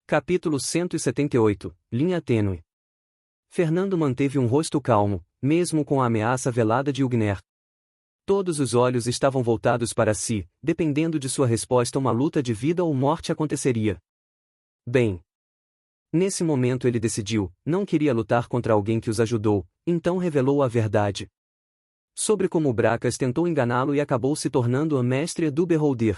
Capítulo 178, Linha tênue. Fernando manteve um rosto calmo, mesmo com a ameaça velada de Ugner. Todos os olhos estavam voltados para si, dependendo de sua resposta uma luta de vida ou morte aconteceria. Bem. Nesse momento ele decidiu, não queria lutar contra alguém que os ajudou, então revelou a verdade. Sobre como Bracas tentou enganá-lo e acabou se tornando a mestre do Beholder.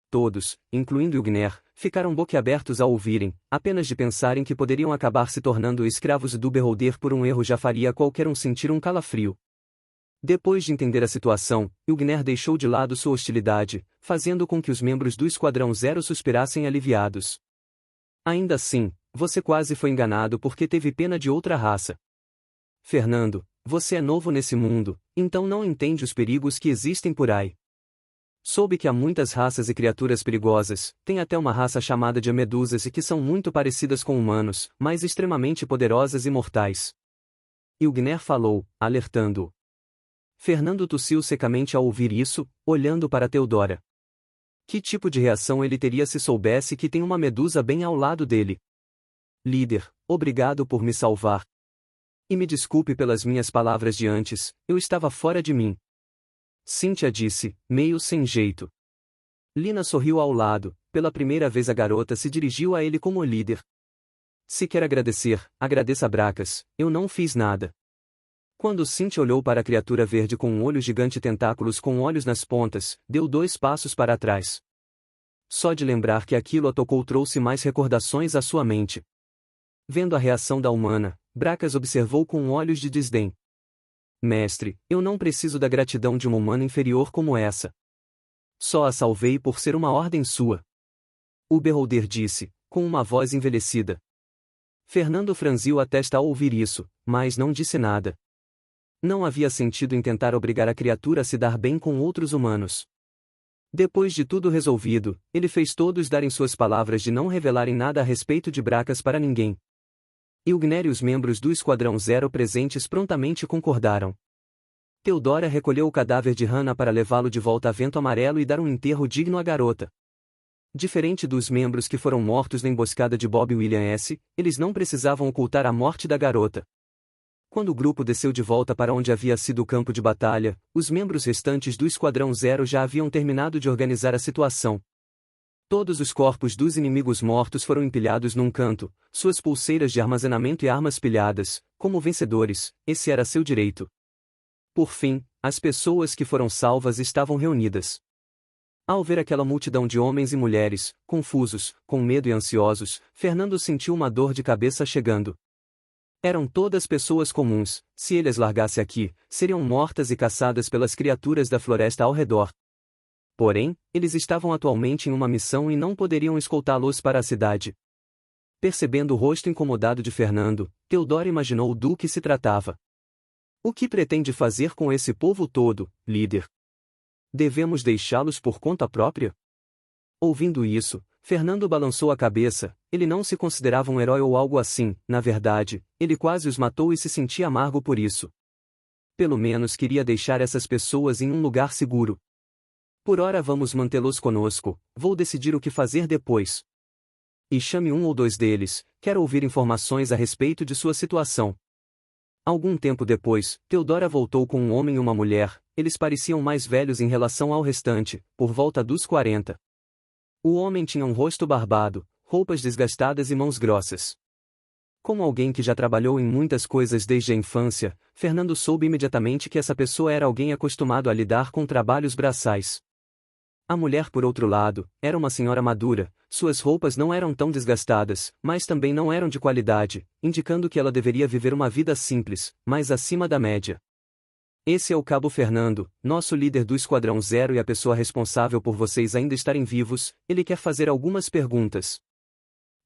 Todos, incluindo Ugner, ficaram boquiabertos ao ouvirem, apenas de pensarem que poderiam acabar se tornando escravos do Beholder por um erro já faria qualquer um sentir um calafrio. Depois de entender a situação, Ugner deixou de lado sua hostilidade, fazendo com que os membros do Esquadrão Zero suspirassem aliviados. Ainda assim, você quase foi enganado porque teve pena de outra raça. Fernando, você é novo nesse mundo, então não entende os perigos que existem por aí. Soube que há muitas raças e criaturas perigosas, tem até uma raça chamada de medusas e que são muito parecidas com humanos, mas extremamente poderosas e mortais. Ugner falou, alertando-o. Fernando tossiu secamente ao ouvir isso, olhando para Teodora. Que tipo de reação ele teria se soubesse que tem uma medusa bem ao lado dele? Líder, obrigado por me salvar. E me desculpe pelas minhas palavras de antes, eu estava fora de mim. Cíntia disse, meio sem jeito. Lina sorriu ao lado, pela primeira vez a garota se dirigiu a ele como líder. Se quer agradecer, agradeça a Bracas, eu não fiz nada. Quando Cíntia olhou para a criatura verde com um olho gigante e tentáculos com olhos nas pontas, deu 2 passos para trás. Só de lembrar que aquilo a tocou trouxe mais recordações à sua mente. Vendo a reação da humana, Bracas observou com olhos de desdém. Mestre, eu não preciso da gratidão de uma humana inferior como essa. Só a salvei por ser uma ordem sua. O Beholder disse, com uma voz envelhecida. Fernando franziu a testa ao ouvir isso, mas não disse nada. Não havia sentido em tentar obrigar a criatura a se dar bem com outros humanos. Depois de tudo resolvido, ele fez todos darem suas palavras de não revelarem nada a respeito de Bracas para ninguém. Ugner e os membros do Esquadrão Zero presentes prontamente concordaram. Teodora recolheu o cadáver de Hannah para levá-lo de volta a Vento Amarelo e dar um enterro digno à garota. Diferente dos membros que foram mortos na emboscada de Bob William S., eles não precisavam ocultar a morte da garota. Quando o grupo desceu de volta para onde havia sido o campo de batalha, os membros restantes do Esquadrão Zero já haviam terminado de organizar a situação. Todos os corpos dos inimigos mortos foram empilhados num canto, suas pulseiras de armazenamento e armas pilhadas, como vencedores, esse era seu direito. Por fim, as pessoas que foram salvas estavam reunidas. Ao ver aquela multidão de homens e mulheres, confusos, com medo e ansiosos, Fernando sentiu uma dor de cabeça chegando. Eram todas pessoas comuns, se ele as largasse aqui, seriam mortas e caçadas pelas criaturas da floresta ao redor. Porém, eles estavam atualmente em uma missão e não poderiam escoltá-los para a cidade. Percebendo o rosto incomodado de Fernando, Teodora imaginou do que se tratava. O que pretende fazer com esse povo todo, líder? Devemos deixá-los por conta própria? Ouvindo isso, Fernando balançou a cabeça, ele não se considerava um herói ou algo assim, na verdade, ele quase os matou e se sentia amargo por isso. Pelo menos queria deixar essas pessoas em um lugar seguro. Por ora vamos mantê-los conosco, vou decidir o que fazer depois. E chame 1 ou 2 deles, quero ouvir informações a respeito de sua situação. Algum tempo depois, Teodora voltou com um homem e uma mulher, eles pareciam mais velhos em relação ao restante, por volta dos 40. O homem tinha um rosto barbado, roupas desgastadas e mãos grossas. Como alguém que já trabalhou em muitas coisas desde a infância, Fernando soube imediatamente que essa pessoa era alguém acostumado a lidar com trabalhos braçais. A mulher, por outro lado, era uma senhora madura, suas roupas não eram tão desgastadas, mas também não eram de qualidade, indicando que ela deveria viver uma vida simples, mas acima da média. Esse é o Cabo Fernando, nosso líder do Esquadrão Zero e a pessoa responsável por vocês ainda estarem vivos, ele quer fazer algumas perguntas.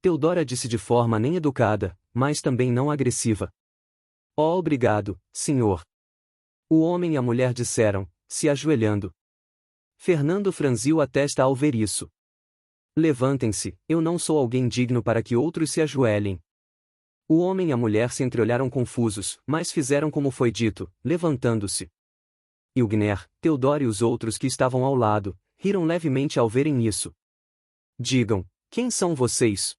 Teodora disse de forma nem educada, mas também não agressiva. Oh, obrigado, senhor. O homem e a mulher disseram, se ajoelhando. Fernando franziu a testa ao ver isso. Levantem-se, eu não sou alguém digno para que outros se ajoelhem. O homem e a mulher se entreolharam confusos, mas fizeram como foi dito, levantando-se. Ugner, Teodora e os outros que estavam ao lado, riram levemente ao verem isso. Digam, quem são vocês?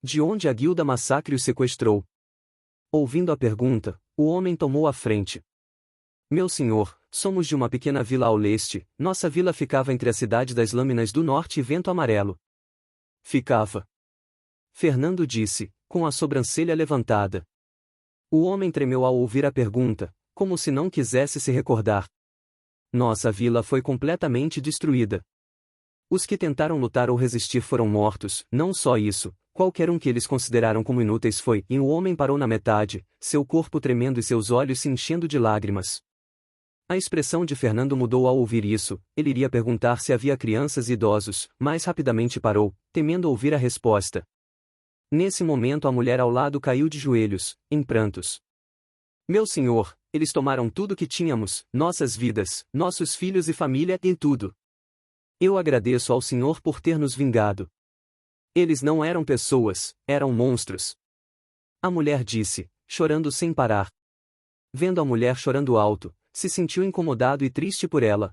De onde a guilda Massacre os sequestrou? Ouvindo a pergunta, o homem tomou a frente. Meu senhor, somos de uma pequena vila ao leste, nossa vila ficava entre a cidade das Lâminas do Norte e Vento Amarelo. Ficava. Fernando disse, com a sobrancelha levantada. O homem tremeu ao ouvir a pergunta, como se não quisesse se recordar. Nossa vila foi completamente destruída. Os que tentaram lutar ou resistir foram mortos, não só isso, qualquer um que eles consideraram como inúteis foi, e o homem parou na metade, seu corpo tremendo e seus olhos se enchendo de lágrimas. A expressão de Fernando mudou ao ouvir isso, ele iria perguntar se havia crianças e idosos, mas rapidamente parou, temendo ouvir a resposta. Nesse momento a mulher ao lado caiu de joelhos, em prantos. Meu senhor, eles tomaram tudo que tínhamos, nossas vidas, nossos filhos e família e tudo. Eu agradeço ao senhor por ter nos vingado. Eles não eram pessoas, eram monstros. A mulher disse, chorando sem parar. Vendo a mulher chorando alto, se sentiu incomodado e triste por ela.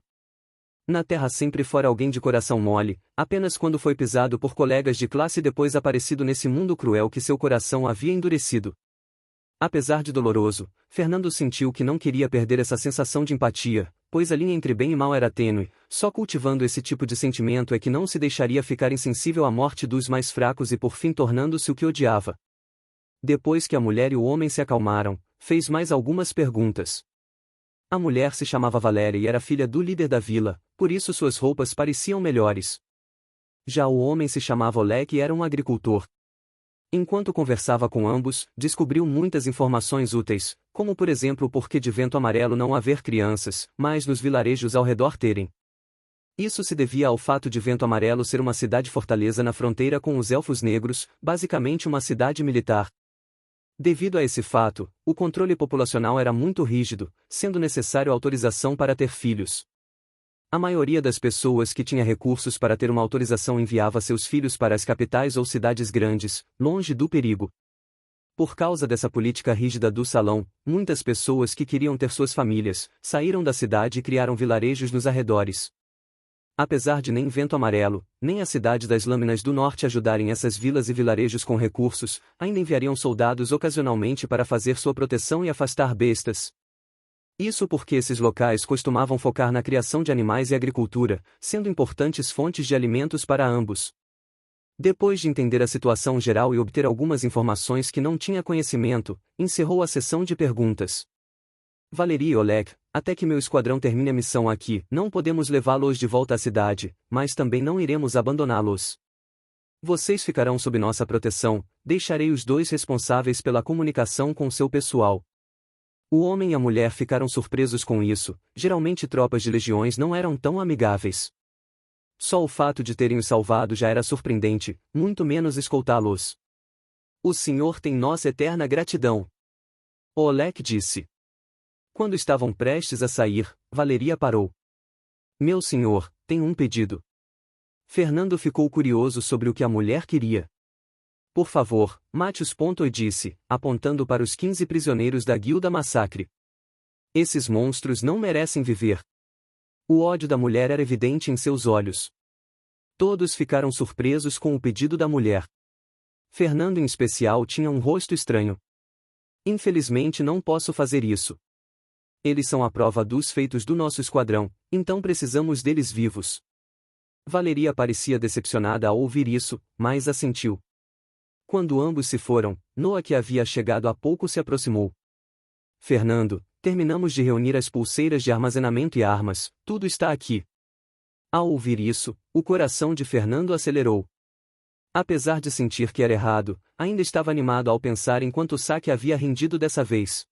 Na Terra sempre fora alguém de coração mole, apenas quando foi pisado por colegas de classe e depois aparecido nesse mundo cruel que seu coração havia endurecido. Apesar de doloroso, Fernando sentiu que não queria perder essa sensação de empatia, pois a linha entre bem e mal era tênue, só cultivando esse tipo de sentimento é que não se deixaria ficar insensível à morte dos mais fracos e por fim tornando-se o que odiava. Depois que a mulher e o homem se acalmaram, fez mais algumas perguntas. A mulher se chamava Valéria e era filha do líder da vila, por isso suas roupas pareciam melhores. Já o homem se chamava Oleg e era um agricultor. Enquanto conversava com ambos, descobriu muitas informações úteis, como por exemplo o porquê de Vento Amarelo não haver crianças, mas nos vilarejos ao redor terem. Isso se devia ao fato de Vento Amarelo ser uma cidade-fortaleza na fronteira com os Elfos Negros, basicamente uma cidade militar. Devido a esse fato, o controle populacional era muito rígido, sendo necessário autorização para ter filhos. A maioria das pessoas que tinha recursos para ter uma autorização enviava seus filhos para as capitais ou cidades grandes, longe do perigo. Por causa dessa política rígida do salão, muitas pessoas que queriam ter suas famílias, saíram da cidade e criaram vilarejos nos arredores. Apesar de nem Vento Amarelo, nem a cidade das Lâminas do Norte ajudarem essas vilas e vilarejos com recursos, ainda enviariam soldados ocasionalmente para fazer sua proteção e afastar bestas. Isso porque esses locais costumavam focar na criação de animais e agricultura, sendo importantes fontes de alimentos para ambos. Depois de entender a situação geral e obter algumas informações que não tinha conhecimento, encerrou a sessão de perguntas. Valeria e Oleg, até que meu esquadrão termine a missão aqui, não podemos levá-los de volta à cidade, mas também não iremos abandoná-los. Vocês ficarão sob nossa proteção, deixarei os dois responsáveis pela comunicação com seu pessoal. O homem e a mulher ficaram surpresos com isso, geralmente tropas de legiões não eram tão amigáveis. Só o fato de terem os salvado já era surpreendente, muito menos escoltá-los. O senhor tem nossa eterna gratidão. Oleg disse. Quando estavam prestes a sair, Valeria parou. Meu senhor, tenho um pedido. Fernando ficou curioso sobre o que a mulher queria. Por favor, mate-os. E disse, apontando para os 15 prisioneiros da guilda Massacre. Esses monstros não merecem viver. O ódio da mulher era evidente em seus olhos. Todos ficaram surpresos com o pedido da mulher. Fernando em especial tinha um rosto estranho. Infelizmente não posso fazer isso. Eles são a prova dos feitos do nosso esquadrão, então precisamos deles vivos. Valeria parecia decepcionada ao ouvir isso, mas assentiu. Quando ambos se foram, Noah, que havia chegado há pouco, se aproximou. Fernando, terminamos de reunir as pulseiras de armazenamento e armas, tudo está aqui. Ao ouvir isso, o coração de Fernando acelerou. Apesar de sentir que era errado, ainda estava animado ao pensar em quanto Saki havia rendido dessa vez.